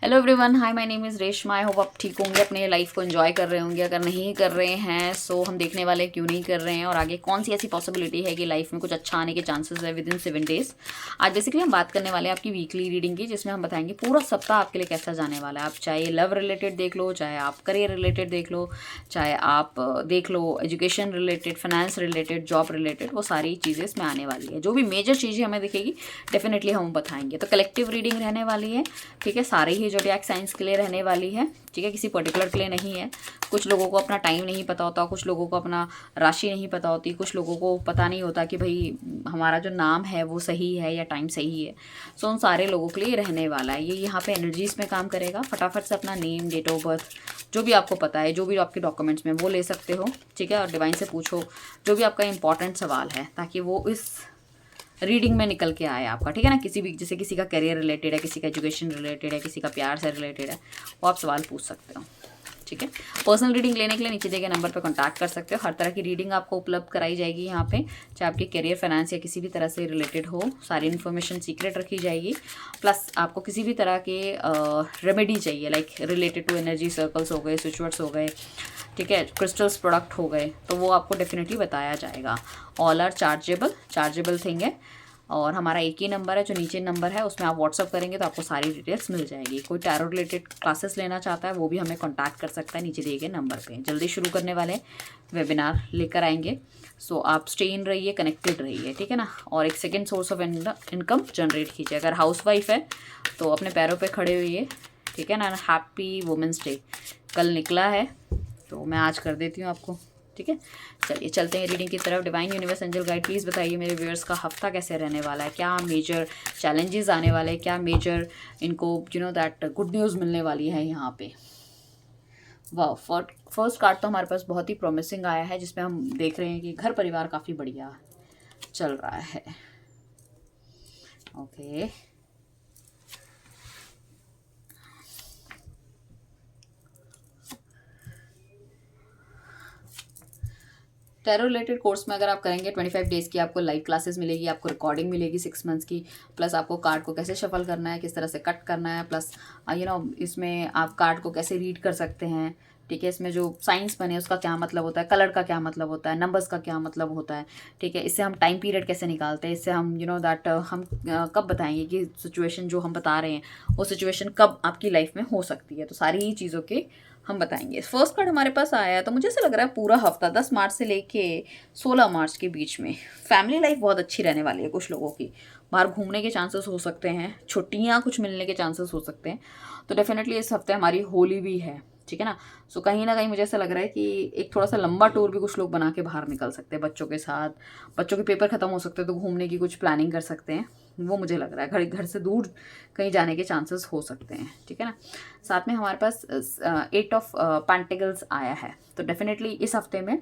Hello everyone, hi my name is Reshma. I hope आप ठीक होंगे, अपने लाइफ को एंजॉय कर रहे होंगे। अगर नहीं कर रहे हैं सो हम देखने वाले क्यों नहीं कर रहे हैं और आगे कौन सी ऐसी पॉसिबिलिटी है कि लाइफ में कुछ अच्छा आने के चांसेस है विद इन 7 डेज। आज बेसिकली हम बात करने वाले हैं आपकी वीकली रीडिंग की, जिसमें हम बताएंगे पूरा सप्ताह आपके लिए कैसा जाने वाला है। आप चाहे लव रिलेटेड देख लो, चाहे आप करियर रिलेटेड देख लो, चाहे आप देख लो education related, finance related, job related, वो सारी चीज़ें इसमें आने वाली है। जो भी मेजर चीज़ें हमें दिखेगी डेफिनेटली हम बताएंगे। तो कलेक्टिव रीडिंग रहने वाली है, ठीक है। सारे ही ज़ोडिएक साइंस के लिए रहने वाली है, ठीक है। किसी पर्टिकुलर के लिए नहीं है। कुछ लोगों को अपना टाइम नहीं पता होता, कुछ लोगों को अपना राशि नहीं पता होती, कुछ लोगों को पता नहीं होता कि भाई हमारा जो नाम है वो सही है या टाइम सही है। सो उन सारे लोगों के लिए रहने वाला है। ये यहाँ पे एनर्जीज में काम करेगा। फटाफट से अपना नेम, डेट ऑफ बर्थ, जो भी आपको पता है, जो भी आपके डॉक्यूमेंट्स में वो ले सकते हो, ठीक है। और डिवाइन से पूछो जो भी आपका इंपॉर्टेंट सवाल है, ताकि वो इस रीडिंग में निकल के आए आपका, ठीक है ना। किसी भी, जैसे किसी का करियर रिलेटेड है, किसी का एजुकेशन रिलेटेड है, किसी का प्यार से रिलेटेड है, वो आप सवाल पूछ सकते हो, ठीक है। पर्सनल रीडिंग लेने के लिए नीचे दिए गए नंबर पर कांटेक्ट कर सकते हो। हर तरह की रीडिंग आपको उपलब्ध कराई जाएगी यहाँ पे, चाहे आपके करियर, फाइनेंस या किसी भी तरह से रिलेटेड हो। सारी इन्फॉर्मेशन सीक्रेट रखी जाएगी। प्लस आपको किसी भी तरह के रेमेडी चाहिए, like related to energy circles हो गए, स्विच वर्ड्स हो गए, ठीक है, क्रिस्टल्स प्रोडक्ट हो गए, तो वो आपको डेफिनेटली बताया जाएगा। ऑल आर चार्जेबल थिंग है। और हमारा एक ही नंबर है, जो नीचे नंबर है उसमें आप व्हाट्सअप करेंगे तो आपको सारी डिटेल्स मिल जाएगी। कोई टैरो रिलेटेड क्लासेस लेना चाहता है वो भी हमें कांटेक्ट कर सकता है नीचे दिए गए नंबर पे। जल्दी शुरू करने वाले वेबिनार लेकर आएंगे। सो आप स्टे इन रहिए, कनेक्टेड रहिए, ठीक है ना। और एक second source of income generate कीजिए। अगर हाउस वाइफ है तो अपने पैरों पर खड़े हुई, ठीक है ना। हैप्पी वुमेंस डे कल निकला है, तो मैं आज कर देती हूँ आपको, ठीक है। चलिए चलते हैं रीडिंग की तरफ। Divine universe angel guide please बताइए मेरे व्यूअर्स का हफ्ता कैसे रहने वाला है। क्या मेजर चैलेंजेस आने वाले हैं, क्या मेजर इनको दैट गुड न्यूज़ मिलने वाली है यहाँ पे। वाह, फर्स्ट कार्ड तो हमारे पास बहुत ही प्रॉमिसिंग आया है, जिसमें हम देख रहे हैं कि घर परिवार काफ़ी बढ़िया चल रहा है। ओके, टैरो रिलेटेड कोर्स में अगर आप करेंगे 25 डेज़ की आपको लाइव क्लासेस मिलेगी, आपको रिकॉर्डिंग मिलेगी 6 मंथ्स की। प्लस आपको कार्ड को कैसे शफल करना है, किस तरह से कट करना है, प्लस इसमें आप कार्ड को कैसे रीड कर सकते हैं, ठीक है। इसमें जो साइंस बने उसका क्या मतलब होता है, कलर का क्या मतलब होता है, नंबर्स का क्या मतलब होता है, ठीक है। इससे हम टाइम पीरियड कैसे निकालते हैं, इससे हम दैट हम कब बताएंगे कि सिचुएशन जो हम बता रहे हैं वो सिचुएशन कब आपकी लाइफ में हो सकती है। तो सारी ही चीज़ों के हम बताएंगे। फर्स्ट कार्ड हमारे पास आया तो मुझे ऐसा लग रहा है पूरा हफ्ता 10 मार्च से लेके 16 मार्च के बीच में फैमिली लाइफ बहुत अच्छी रहने वाली है। कुछ लोगों की बाहर घूमने के चांसेस हो सकते हैं, छुट्टियां कुछ मिलने के चांसेस हो सकते हैं। तो डेफिनेटली इस हफ्ते हमारी होली भी है, ठीक है ना। सो कहीं ना कहीं मुझे ऐसा लग रहा है कि एक थोड़ा सा लंबा टूर भी कुछ लोग बना के बाहर निकल सकते हैं बच्चों के साथ। बच्चों के पेपर खत्म हो सकते हैं तो घूमने की कुछ प्लानिंग कर सकते हैं, वो मुझे लग रहा है। घर से दूर कहीं जाने के चांसेस हो सकते हैं, ठीक है ना। साथ में हमारे पास 8 ऑफ पेंटिकल्स आया है। तो डेफिनेटली इस हफ्ते में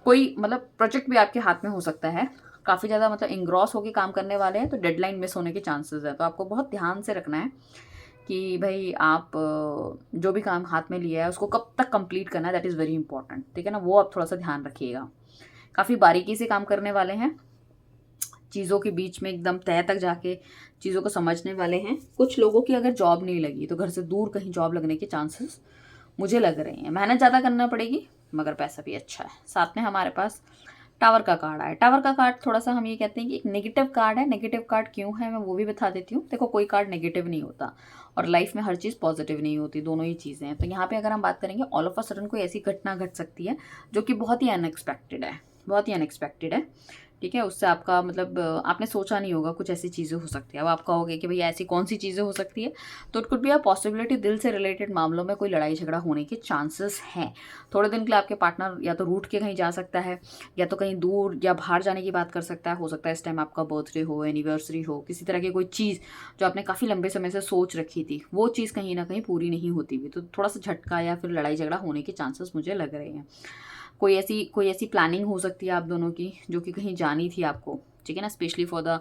कोई मतलब प्रोजेक्ट भी आपके हाथ में हो सकता है। काफ़ी ज़्यादा मतलब इंग्रॉस होकर काम करने वाले हैं तो डेडलाइन मिस होने के चांसेस है। तो आपको बहुत ध्यान से रखना है कि भाई आप जो भी काम हाथ में लिया है उसको कब तक कंप्लीट करना है, दैट इज़ वेरी इंपॉर्टेंट, ठीक है ना। वो आप थोड़ा सा ध्यान रखिएगा। काफ़ी बारीकी से काम करने वाले हैं, चीज़ों के बीच में एकदम तह तक जाके चीज़ों को समझने वाले हैं। कुछ लोगों की अगर जॉब नहीं लगी तो घर से दूर कहीं जॉब लगने के चांसेस मुझे लग रहे हैं। मेहनत ज़्यादा करना पड़ेगी मगर पैसा भी अच्छा है। साथ में हमारे पास टावर का कार्ड आया। टावर का कार्ड थोड़ा सा हम ये कहते हैं कि एक नेगेटिव कार्ड है। नेगेटिव कार्ड क्यों है मैं वो भी बता देती हूँ। देखो, कोई कार्ड नेगेटिव नहीं होता और लाइफ में हर चीज़ पॉजिटिव नहीं होती, दोनों ही चीज़ें हैं। तो यहाँ पे अगर हम बात करेंगे ऑल ऑफ अ सडन कोई ऐसी घटना घट सकती है जो कि बहुत ही अनएक्सपेक्टेड है, बहुत ही अनएक्सपेक्टेड है, ठीक है। उससे आपका मतलब आपने सोचा नहीं होगा कुछ ऐसी चीज़ें हो सकती है। अब आप कहोगे कि भैया ऐसी कौन सी चीज़ें हो सकती है, तो it could be a possibility दिल से रिलेटेड मामलों में कोई लड़ाई झगड़ा होने के चांसेस हैं। थोड़े दिन के लिए आपके पार्टनर या तो रूठ के कहीं जा सकता है या तो कहीं दूर या बाहर जाने की बात कर सकता है। हो सकता है इस टाइम आपका बर्थडे हो, एनिवर्सरी हो, किसी तरह की कोई चीज़ जो आपने काफ़ी लंबे समय से सोच रखी थी वो चीज़ कहीं ना कहीं पूरी नहीं होती भी, तो थोड़ा सा झटका या फिर लड़ाई झगड़ा होने के चांसेस मुझे लग रहे हैं। कोई ऐसी प्लानिंग हो सकती है आप दोनों की जो कि कहीं जानी थी आपको, ठीक है ना, specially for the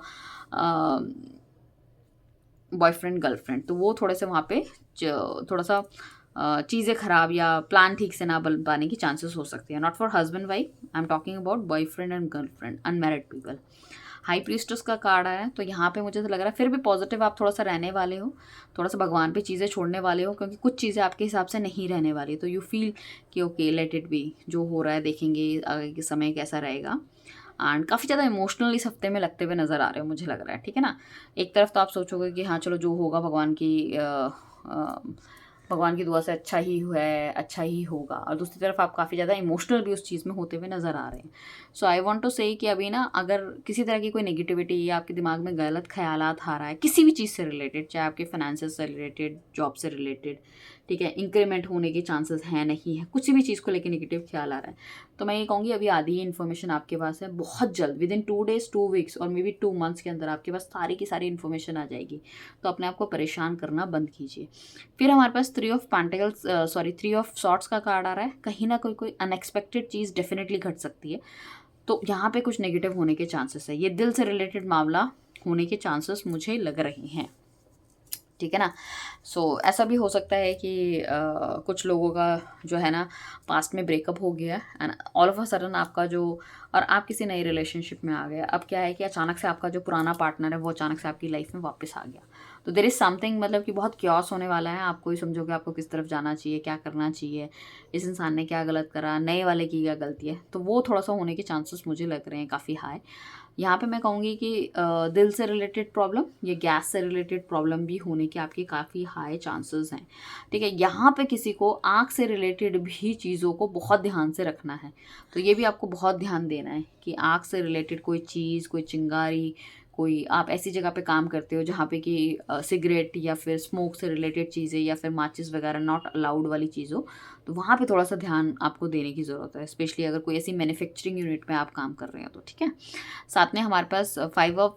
boyfriend girlfriend. तो वो थोड़े से वहाँ पे थोड़ा सा चीज़ें ख़राब या प्लान ठीक से ना बन पाने की चांसेस हो सकती है। Not for husband wife, I am talking about boyfriend and girlfriend, unmarried people. High priestess का कार्ड आया है, तो यहाँ पे मुझे तो लग रहा है फिर भी पॉजिटिव आप थोड़ा सा रहने वाले हो, थोड़ा सा भगवान पे चीज़ें छोड़ने वाले हो, क्योंकि कुछ चीज़ें आपके हिसाब से नहीं रहने वाली। तो यू फील कि ओके लेट इट बी, जो हो रहा है देखेंगे आगे के समय कैसा रहेगा। एंड काफ़ी ज़्यादा इमोशनल इस हफ्ते में लगते हुए नज़र आ रहे हो मुझे लग रहा है, ठीक है ना। एक तरफ तो आप सोचोगे कि हाँ चलो जो होगा भगवान की दुआ से अच्छा ही है, अच्छा ही होगा, और दूसरी तरफ आप काफ़ी ज़्यादा इमोशनल भी उस चीज़ में होते हुए नज़र आ रहे हैं। सो आई वांट टू से कि अभी ना अगर किसी तरह की कोई नेगेटिविटी या आपके दिमाग में गलत ख्यालात आ रहा है किसी भी चीज़ से रिलेटेड, चाहे आपके फाइनेंसेस से रिलेटेड, जॉब से रिलेटेड, ठीक है, इंक्रीमेंट होने के चांसेस हैं नहीं है, कुछ भी चीज़ को लेकर नेगेटिव ख्याल आ रहा है, तो मैं ये कहूँगी अभी आधी ही इन्फॉर्मेशन आपके पास है। बहुत जल्द विद इन 2 days 2 weeks और मे बी 2 months के अंदर आपके पास सारी की सारी इन्फॉर्मेशन आ जाएगी। तो अपने आप को परेशान करना बंद कीजिए। फिर हमारे पास 3 ऑफ सॉर्ट्स का कार्ड आ रहा है। कहीं ना कोई अनएक्सपेक्टेड चीज़ डेफिनेटली घट सकती है, तो यहाँ पे कुछ नेगेटिव होने के चांसेस है। ये दिल से रिलेटेड मामला होने के चांसेस मुझे लग रहे हैं, ठीक है ना। ऐसा भी हो सकता है कि कुछ लोगों का जो है ना पास्ट में ब्रेकअप हो गया and all of a sudden आपका जो, और आप किसी नई रिलेशनशिप में आ गए। अब क्या है कि अचानक से आपका जो पुराना पार्टनर है वो अचानक से आपकी लाइफ में वापस आ गया। तो देयर इज़ समथिंग, मतलब कि बहुत क्योस होने वाला है। आपको ही समझोगे आपको किस तरफ जाना चाहिए, क्या करना चाहिए, इस इंसान ने क्या गलत करा, नए वाले की क्या गलती है, तो वो थोड़ा सा होने के चांसेस मुझे लग रहे हैं काफ़ी हाई। यहाँ पे मैं कहूँगी कि दिल से रिलेटेड प्रॉब्लम या गैस से रिलेटेड प्रॉब्लम भी होने के आपके काफ़ी हाई चांसेस हैं, ठीक है। यहाँ पे किसी को आँख से रिलेटेड भी चीज़ों को बहुत ध्यान से रखना है, तो ये भी आपको बहुत ध्यान देना है कि आँख से रिलेटेड कोई चीज़, कोई चिंगारी, कोई आप ऐसी जगह पे काम करते हो जहाँ पे कि सिगरेट या फिर स्मोक से रिलेटेड चीज़ें या फिर माचिस वगैरह नॉट अलाउड वाली चीज़ हो, तो वहाँ पे थोड़ा सा ध्यान आपको देने की ज़रूरत है, स्पेशली अगर कोई ऐसी मैन्युफैक्चरिंग यूनिट में आप काम कर रहे हो तो, ठीक है। साथ में हमारे पास 5 ऑफ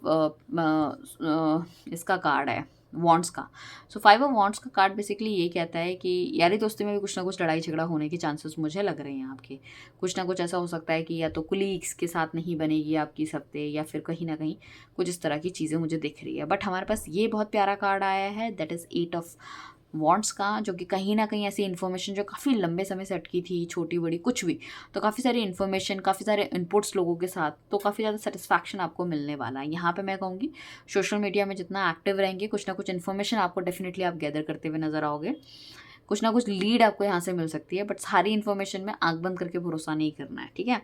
इसका कार्ड है, वॉन्ड्स का। 5 ऑफ वॉन्ड्स का कार्ड बेसिकली ये कहता है कि यारी दोस्ती में भी कुछ ना कुछ लड़ाई झगड़ा होने के चांसेस मुझे लग रहे हैं आपके। कुछ ना कुछ ऐसा हो सकता है कि या तो कुलीग्स के साथ नहीं बनेगी आपकी इस हफ्ते, या फिर कहीं ना कहीं कुछ इस तरह की चीज़ें मुझे दिख रही है। बट हमारे पास ये बहुत प्यारा कार्ड आया है, दैट इज़ 8 ऑफ वॉन्ट्स का, जो कि कहीं ना कहीं ऐसी इन्फॉर्मेशन जो काफ़ी लंबे समय से अटकी थी, छोटी बड़ी कुछ भी, तो काफ़ी सारी इन्फॉर्मेशन, काफ़ी सारे इनपुट्स लोगों के साथ, तो काफ़ी ज़्यादा सेटिस्फैक्शन आपको मिलने वाला है। यहाँ पे मैं कहूँगी सोशल मीडिया में जितना एक्टिव रहेंगे, कुछ ना कुछ इन्फॉर्मेशन आपको डेफिनेटली आप गैदर करते हुए नजर आओगे। कुछ ना कुछ लीड आपको यहाँ से मिल सकती है, बट सारी इन्फॉर्मेशन में आंख बंद करके भरोसा नहीं करना है, ठीक है।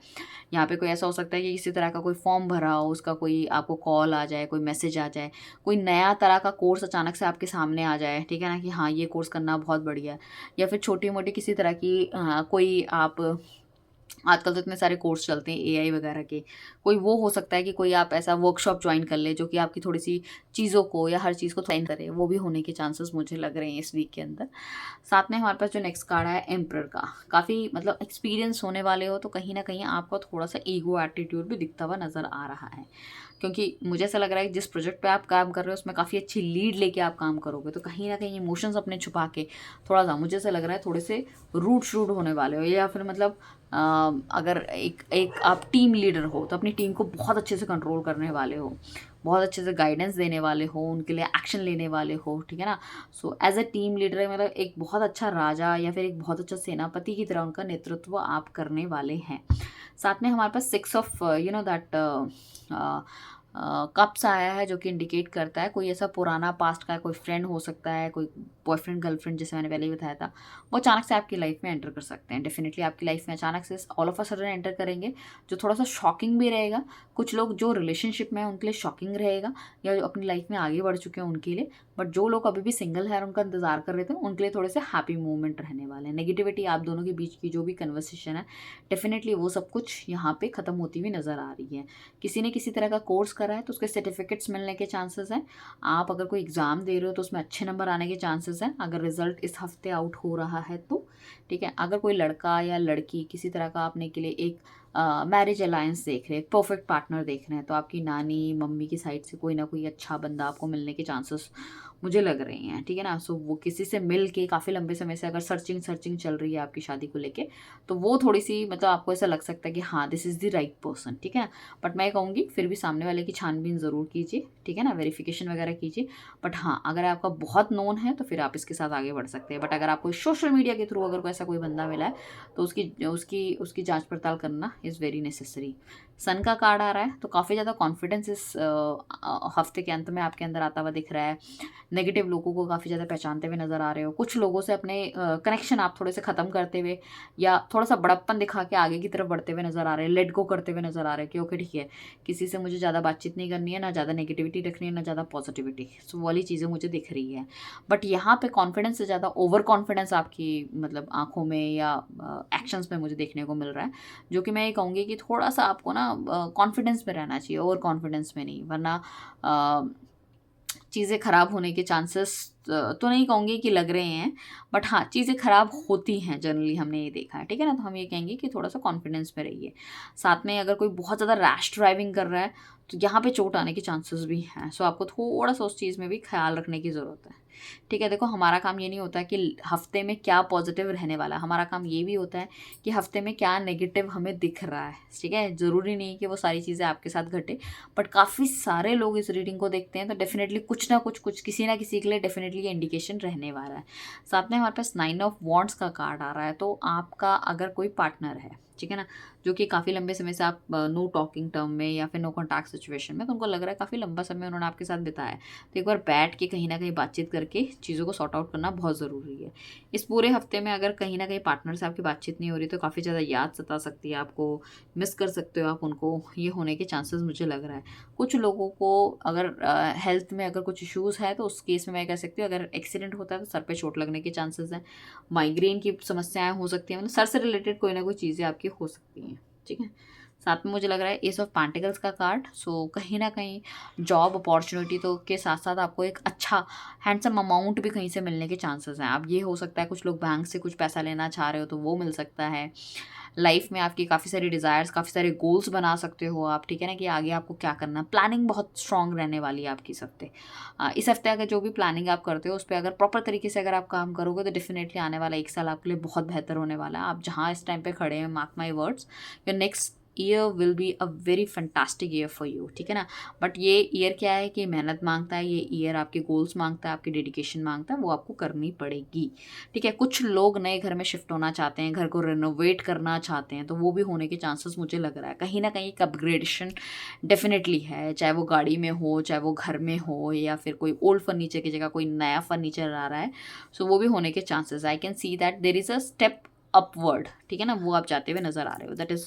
यहाँ पे कोई ऐसा हो सकता है कि किसी तरह का कोई फॉर्म भरा हो, उसका कोई आपको कॉल आ जाए, कोई मैसेज आ जाए, कोई नया तरह का कोर्स अचानक से आपके सामने आ जाए, ठीक है ना, कि हाँ ये कोर्स करना बहुत बढ़िया है। या फिर छोटी मोटी किसी तरह की कोई आप, आजकल तो इतने सारे कोर्स चलते हैं एआई वगैरह के, कोई वो हो सकता है कि कोई आप ऐसा वर्कशॉप ज्वाइन कर ले जो कि आपकी थोड़ी सी चीज़ों को या हर चीज़ को ट्रेन करे, वो भी होने के चांसेस मुझे लग रहे हैं इस वीक के अंदर। साथ में हमारे पास जो नेक्स्ट कार्ड है एम्परर का, काफ़ी मतलब एक्सपीरियंस होने वाले हो, तो कहीं ना कहीं आपको थोड़ा सा ईगो एटीट्यूड भी दिखता हुआ नज़र आ रहा है, क्योंकि मुझे ऐसा लग रहा है कि जिस प्रोजेक्ट पे आप काम कर रहे हो उसमें काफ़ी अच्छी लीड लेके आप काम करोगे, तो कहीं ना कहीं इमोशंस अपने छुपा के थोड़ा सा मुझे ऐसा लग रहा है थोड़े से रूड होने वाले हो, या फिर मतलब अगर एक एक आप टीम लीडर हो तो अपनी टीम को बहुत अच्छे से कंट्रोल करने वाले हो, बहुत अच्छे से गाइडेंस देने वाले हो, उनके लिए एक्शन लेने वाले हो, ठीक है ना। एज अ टीम लीडर मतलब एक बहुत अच्छा राजा या फिर एक बहुत अच्छा सेनापति की तरह उनका नेतृत्व आप करने वाले हैं। साथ में हमारे पास 6 ऑफ दैट कप्स आया है, जो कि इंडिकेट करता है कोई ऐसा पुराना पास्ट का कोई फ्रेंड हो सकता है, कोई बॉयफ्रेंड गर्लफ्रेंड, जैसे मैंने पहले ही बताया था, वो अचानक से आपकी लाइफ में एंटर कर सकते हैं। डेफिनेटली आपकी लाइफ में अचानक से all of a sudden enter करेंगे, जो थोड़ा सा शॉकिंग भी रहेगा। कुछ लोग जो रिलेशनशिप में हैं उनके लिए शॉकिंग रहेगा, या जो अपनी लाइफ में आगे बढ़ चुके हैं उनके लिए, बट जो लोग अभी भी सिंगल है और उनका इंतजार कर रहे थे उनके लिए थोड़े से हैप्पी मोमेंट रहने वाले हैं। नेगेटिविटी आप दोनों के बीच की जो भी कन्वर्सेशन है, डेफिनेटली वो सब कुछ यहाँ पे खत्म होती हुई नजर आ रही है। किसी ने किसी तरह का कोर्स करा है तो उसके सर्टिफिकेट्स मिलने के चांसेस हैं। आप अगर कोई एग्ज़ाम दे रहे हो तो उसमें अच्छे नंबर आने के चांसेस हैं, अगर रिजल्ट इस हफ्ते आउट हो रहा है तो, ठीक है। अगर कोई लड़का या लड़की किसी तरह का आपने के लिए एक मैरिज अलायंस देख रहे हैं, एक परफेक्ट पार्टनर देख रहे हैं, तो आपकी नानी मम्मी की साइड से कोई ना कोई अच्छा बंदा आपको मिलने के चांसेस मुझे लग रही हैं, ठीक है ना। सो वो किसी से मिल के काफ़ी लंबे समय से अगर सर्चिंग चल रही है आपकी शादी को लेके, तो वो थोड़ी सी मतलब आपको ऐसा लग सकता है कि हाँ this is the right person, ठीक है ना। बट मैं कहूँगी फिर भी सामने वाले की छानबीन ज़रूर कीजिए, ठीक है ना, वेरिफिकेशन वगैरह कीजिए। बट हाँ, अगर आपका बहुत नोन है तो फिर आप इसके साथ आगे बढ़ सकते हैं। बट अगर आपको सोशल मीडिया के थ्रू अगर कोई ऐसा कोई बंदा मिला है तो उसकी जांच पड़ताल करना इज़ वेरी नेसेसरी। सन का कार्ड आ रहा है तो काफ़ी ज़्यादा कॉन्फिडेंस इस हफ्ते के अंत में आपके अंदर आता हुआ दिख रहा है। नेगेटिव लोगों को काफ़ी ज़्यादा पहचानते हुए नज़र आ रहे हो। कुछ लोगों से अपने कनेक्शन आप थोड़े से ख़त्म करते हुए या थोड़ा सा बड़प्पन दिखा के आगे की तरफ बढ़ते हुए नज़र आ रहे हैं, लेट गो करते हुए नज़र आ रहे हैं कि ओके ठीक है, किसी से मुझे ज़्यादा बातचीत नहीं करनी है, ना ज़्यादा नेगेटिविटी रखनी है, ना ज़्यादा पॉजिटिविटी। सो वाली चीज़ें मुझे दिख रही है। बट यहाँ पे कॉन्फिडेंस से ज़्यादा ओवर कॉन्फिडेंस आपकी मतलब आँखों में या एक्शंस में मुझे देखने को मिल रहा है, जो कि मैं ये कहूँगी कि थोड़ा सा आपको ना कॉन्फिडेंस में रहना चाहिए, ओवर कॉन्फिडेंस में नहीं, वरना चीज़ें ख़राब होने के चांसेस तो नहीं कहूँगी कि लग रहे हैं, बट हाँ चीज़ें ख़राब होती हैं जनरली, हमने ये देखा है, ठीक है ना। तो हम ये कहेंगे कि थोड़ा सा कॉन्फिडेंस में रहिए। साथ में अगर कोई बहुत ज़्यादा रैश ड्राइविंग कर रहा है तो यहाँ पे चोट आने के चांसेस भी हैं। सो आपको थोड़ा सा उस चीज़ में भी ख्याल रखने की ज़रूरत है, ठीक है। देखो हमारा काम ये नहीं होता कि हफ्ते में क्या पॉजिटिव रहने वाला है, हमारा काम ये भी होता है कि हफ्ते में क्या नेगेटिव हमें दिख रहा है, ठीक है। ज़रूरी नहीं कि वो सारी चीज़ें आपके साथ घटे, बट काफ़ी सारे लोग इस रीडिंग को देखते हैं तो डेफिनेटली कुछ ना कुछ किसी ना किसी के लिए डेफिनेटली इंडिकेशन रहने वाला है। साथ में हमारे पास 9 ऑफ वॉन्ड्स का कार्ड आ रहा है। तो आपका अगर कोई पार्टनर है, ठीक है ना, जो कि काफ़ी लंबे समय से आप नो टॉकिंग टर्म में या फिर नो कॉन्टैक्ट सिचुएशन में, तो उनको लग रहा है काफ़ी लंबा समय उन्होंने आपके साथ बिताया है, तो एक बार बैठ के कहीं ना कहीं बातचीत करके चीज़ों को सॉर्ट आउट करना बहुत ज़रूरी है। इस पूरे हफ्ते में अगर कहीं ना कहीं पार्टनर से आपकी बातचीत नहीं हो रही तो काफ़ी ज़्यादा याद सता सकती है आपको, मिस कर सकते हो आप उनको, ये होने के चांसेस मुझे लग रहा है। कुछ लोगों को अगर हेल्थ में अगर कुछ इश्यूज़ है तो उस केस में मैं कह सकती हूँ अगर एक्सीडेंट होता है तो सर पे चोट लगने के चांसेस हैं, माइग्रेन की समस्याएं हो सकती हैं, मतलब सर से रिलेटेड कोई ना कोई चीज़ें आपकी हो सकती हैं, ठीक है। साथ में मुझे लग रहा है एस ऑफ पेंटिकल्स का कार्ड। सो कहीं ना कहीं जॉब अपॉर्चुनिटी तो के साथ साथ आपको एक अच्छा हैंडसम अमाउंट भी कहीं से मिलने के चांसेस हैं। अब ये हो सकता है कुछ लोग बैंक से कुछ पैसा लेना चाह रहे हो तो वो मिल सकता है। लाइफ में आपकी काफ़ी सारी डिज़ायर्स, काफ़ी सारे गोल्स बना सकते हो आप, ठीक है ना, कि आगे आपको क्या करना है। प्लानिंग बहुत स्ट्रॉन्ग रहने वाली है आपकी इस हफ्ते। इस हफ्ते अगर जो भी प्लानिंग आप करते हो उस पर अगर प्रॉपर तरीके से अगर आप काम करोगे तो डेफिनेटली आने वाला 1 साल आपके लिए बहुत बेहतर होने वाला है। आप जहाँ इस टाइम पे खड़े हैं, mark my words, your next year will be a very fantastic year for you, ठीक है ना। बट ये ईयर क्या है कि मेहनत मांगता है, ये ईयर आपके गोल्स मांगता है, आपकी डेडिकेशन मांगता है, वो आपको करनी पड़ेगी, ठीक है। कुछ लोग नए घर में शिफ्ट होना चाहते हैं, घर को रिनोवेट करना चाहते हैं, तो वो भी होने के चांसेस मुझे लग रहा है। कहीं ना कहीं एक अपग्रेडेशन डेफिनेटली है, चाहे वो गाड़ी में हो, चाहे वो घर में हो, या फिर कोई ओल्ड फर्नीचर की जगह कोई नया फर्नीचर आ रहा है। सो वो भी होने के chances, I can see that there is a step upward, ठीक है ना, वो आप जाते हुए नजर आ रहे हो, दैट इज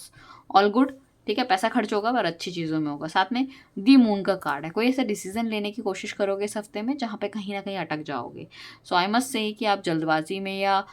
ऑल गुड, ठीक है। पैसा खर्च होगा पर अच्छी चीज़ों में होगा। साथ में दी मून का कार्ड है, कोई ऐसा डिसीजन लेने की कोशिश करोगे इस हफ्ते में जहाँ पे कहीं ना कहीं अटक जाओगे। सो आई मस्ट से कि आप जल्दबाजी में या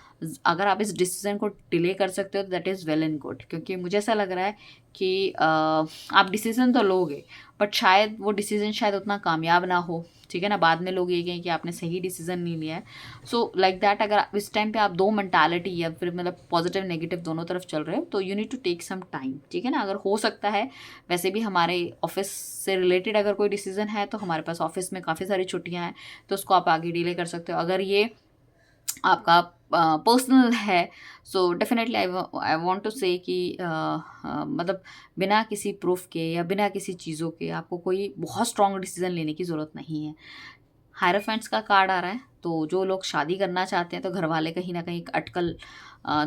अगर आप इस डिसीजन को डिले कर सकते हो तो that is well and good, क्योंकि मुझे ऐसा लग रहा है कि आप डिसीजन तो लोगे बट शायद वो डिसीजन शायद उतना कामयाब ना हो, ठीक है ना। बाद में लोग ये कहें कि आपने सही डिसीजन नहीं लिया है। सो लाइक दैट अगर इस टाइम पे आप दो मेंटालिटी या फिर मतलब पॉजिटिव नेगेटिव दोनों तरफ चल रहे हो तो you need to take some time, ठीक है ना। अगर हो सकता है, वैसे भी हमारे ऑफिस से रिलेटेड अगर कोई डिसीजन है तो हमारे पास ऑफिस में काफ़ी सारी छुट्टियां हैं तो उसको आप आगे डिले कर सकते हो। अगर ये आपका पर्सनल है so definitely I want to say कि मतलब बिना किसी प्रूफ के या बिना किसी चीज़ों के आपको कोई बहुत स्ट्रॉन्ग डिसीजन लेने की ज़रूरत नहीं है। हायराफेंट्स का कार्ड आ रहा है, तो जो लोग शादी करना चाहते हैं तो घर वाले कहीं ना कहीं एक अटकल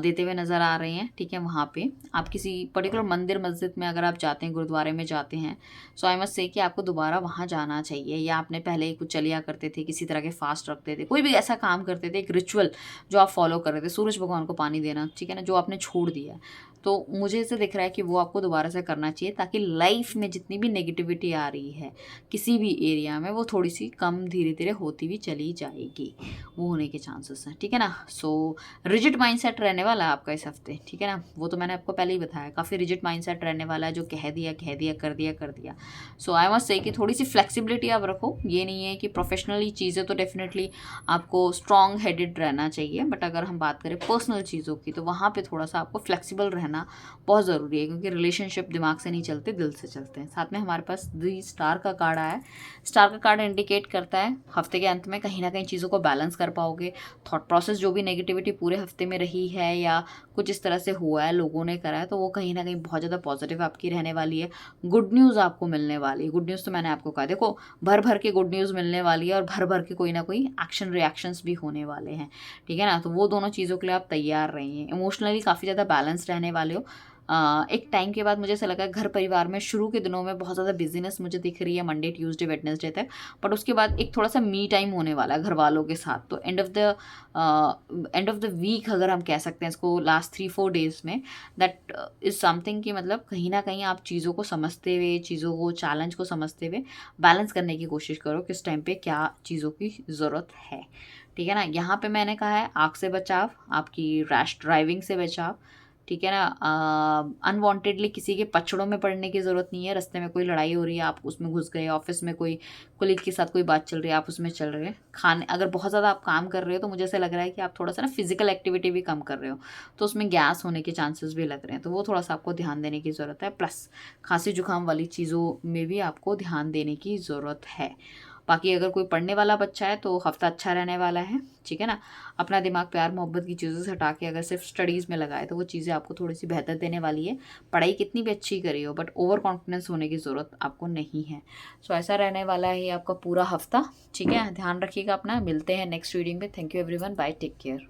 देते हुए नज़र आ रहे हैं, ठीक है। वहाँ पे आप किसी पर्टिकुलर मंदिर मस्जिद में अगर आप जाते हैं, गुरुद्वारे में जाते हैं, सो आई मस्ट से कि आपको दोबारा वहाँ जाना चाहिए, या आपने पहले ही कुछ चलिया करते थे, किसी तरह के फास्ट रखते थे, कोई भी ऐसा काम करते थे, एक रिचुअल जो आप फॉलो कर रहे थे, सूरज भगवान को पानी देना, ठीक है ना, जो आपने छोड़ दिया, तो मुझे ऐसे दिख रहा है कि वो आपको दोबारा से करना चाहिए, ताकि लाइफ में जितनी भी नेगेटिविटी आ रही है किसी भी एरिया में वो थोड़ी सी कम धीरे धीरे होती हुई चली जाएगी। ही वो होने के चांसेस हैं, ठीक है ना। सो रिजिड माइंडसेट रहने वाला है आपका इस हफ्ते, ठीक है ना। वो तो मैंने आपको पहले ही बताया, काफ़ी रिजिड माइंडसेट रहने वाला है, जो कह दिया कर दिया। सो आई मस्ट से कि थोड़ी सी फ्लेक्सिबिलिटी आप रखो। ये नहीं है कि प्रोफेशनली चीज़ें तो डेफिनेटली आपको स्ट्रॉन्ग हेडेड रहना चाहिए, बट अगर हम बात करें पर्सनल चीज़ों की तो वहाँ पे थोड़ा सा आपको फ्लेक्सिबल रहना बहुत ज़रूरी है, क्योंकि रिलेशनशिप दिमाग से नहीं चलते, दिल से चलते हैं। साथ में हमारे पास दी स्टार का कार्ड आया है। स्टार का कार्ड इंडिकेट करता है हफ्ते के अंत में कहीं ना कहीं चीज़ों को बैलेंस कर पाओगे। थॉट प्रोसेस जो भी नेगेटिविटी पूरे हफ्ते में रही है या कुछ इस तरह से हुआ है, लोगों ने करा है, तो वो कहीं ना कहीं बहुत ज़्यादा पॉजिटिव आपकी रहने वाली है। गुड न्यूज़ आपको मिलने वाली है। गुड न्यूज़ तो मैंने आपको कहा, देखो भर भर के गुड न्यूज़ मिलने वाली है और भर भर के कोई ना कोई एक्शन रिएक्शंस भी होने वाले हैं, ठीक है ना। तो वो दोनों चीज़ों के लिए आप तैयार रहिए। इमोशनली काफ़ी ज़्यादा बैलेंस रहने वाले हो। एक टाइम के बाद मुझे ऐसा लगा घर परिवार में शुरू के दिनों में बहुत ज़्यादा बिजीनेस मुझे दिख रही है मंडे ट्यूसडे वेडनेसडे तक, बट उसके बाद एक थोड़ा सा मी टाइम होने वाला है घर वालों के साथ। तो एंड ऑफ द वीक अगर हम कह सकते हैं इसको, लास्ट 3-4 डेज में, दैट इज़ समथिंग कि मतलब कहीं ना कहीं आप चीज़ों को समझते हुए, चीज़ों को चैलेंज को समझते हुए बैलेंस करने की कोशिश करो, किस टाइम पे क्या चीज़ों की ज़रूरत है, ठीक है ना। यहाँ पे मैंने कहा है आग से बचाव, आपकी रैश ड्राइविंग से बचाव, ठीक है ना। अनवांटेडली किसी के पछड़ों में पड़ने की ज़रूरत नहीं है। रास्ते में कोई लड़ाई हो रही है, आप उसमें घुस गए, ऑफिस में कोई कोलीग के साथ कोई बात चल रही है, आप उसमें चल रहे हैं। खाने अगर बहुत ज़्यादा आप काम कर रहे हो तो मुझे ऐसा लग रहा है कि आप थोड़ा सा ना फिजिकल एक्टिविटी भी कम कर रहे हो, तो उसमें गैस होने के चांसेस भी लग रहे हैं, तो वो थोड़ा सा आपको ध्यान देने की ज़रूरत है। प्लस खांसी जुकाम वाली चीज़ों में भी आपको ध्यान देने की ज़रूरत है। बाकी अगर कोई पढ़ने वाला बच्चा है तो हफ्ता अच्छा रहने वाला है, ठीक है ना। अपना दिमाग प्यार मोहब्बत की चीज़ों से हटा के अगर सिर्फ स्टडीज़ में लगाए तो वो चीज़ें आपको थोड़ी सी बेहतर देने वाली है। पढ़ाई कितनी भी अच्छी करी हो, बट ओवर कॉन्फिडेंस होने की ज़रूरत आपको नहीं है। सो ऐसा रहने वाला है आपका पूरा हफ्ता, ठीक है। ध्यान रखिएगा अपना। मिलते हैं नेक्स्ट रीडिंग में। Thank you everyone, bye, take care.